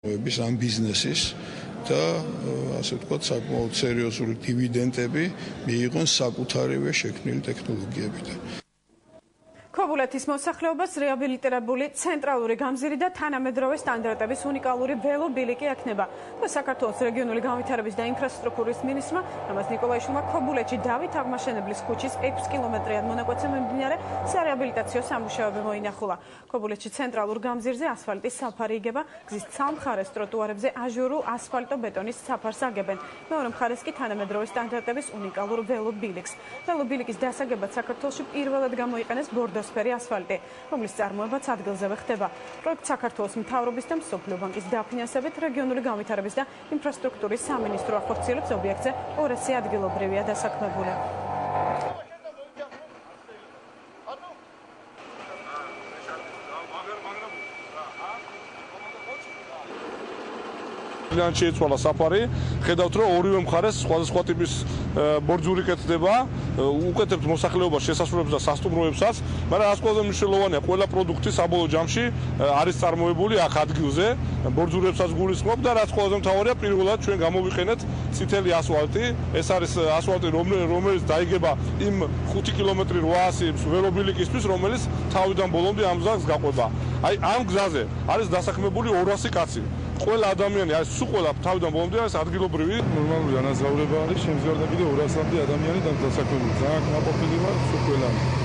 ამ ბიზნესის და ასე ვთქვათ, საკმაოდ სერიოზული დივიდენდები მიიღონ საკუთარივე შექმნილი ტექნოლოგიებიდან. ქობულეთის მოსახლეობას რეაბილიტირებული ცენტრალური გამზირი და თანამედროვე სტანდარტების უნიკალური ველობილიკი ექნება. საქართველოს რეგიონული განვითარების და ინფრასტრუქტურის მინისტრმა რამაზ ნიკოლაიშვილმა ქობულეთში დავით აღმაშენებლის ქუჩის 6 კილომეტრიან მონაკვეთზე მიმდინარე სარეაბილიტაციო სამუშაოები მოინახულა. ქობულეთში ცენტრალურ გამზირზე ასფალტის საფარი იგება, გზის ცალ მხარეს ტროტუარებზე აჟურულ ასფალტო-ბეტონის საფარს აგებენ. მეორე მხარეს კი თანამედროვე სტანდარტების უნიკალურ ველობილიკს. ველობილიკის დასაგებად საქართველოში პირველად გამოიყენეს ბორდოსფერი ასფალტი, რომლის წარმოებაც ადგილზევე ხდება. პროექტ საქართველოს მთავრობის და მსოფლიო ბანკის დაფინანსებით რეგიონული განვითარების და ინფრასტრუქტურის სამინისტრო ახორციელებს ობიექტზე 200 ადგილობრივია დასაქმებული. შეიცვალა საფარი, ხედავთ რომ ორივე მხარეს სხვადასხვა ტიპის ბორძური კეთდება, უკეთებთ მოსახლეობას შესასრულებს და სასტუმროებსაც, მაგრამ რაც ყველაზე მნიშვნელოვანია, ყველა პროდუქტი საბოლოო ჯამში არის წარმოებული აქ ადგილზე, ბორძურებსაც გულისხმობ და რაც ყველაზე მთავარია, პირველად ჩვენ გამოვიყენეთ წითელი ასფალტი, ეს არის ასფალტი, რომელიც დაიგება იმ 5 კილომეტრი 800 ველობილიკისთვის, რომელიც თავიდან ბოლომდე ამ გზას გაყვება. აი ამ გზაზე არის დასაქმებული 200 კაცი. ყველა ადამიანი არის სულ ყველა თავიდან ბოლომდე არის ადგილობრივი. ნორმალური განაზღაურება არის, შემზიარდა კიდე 200-მდე ადამიანი დასაქმებული. ძალიან კმაყოფილი ვარ სულ ყველანი.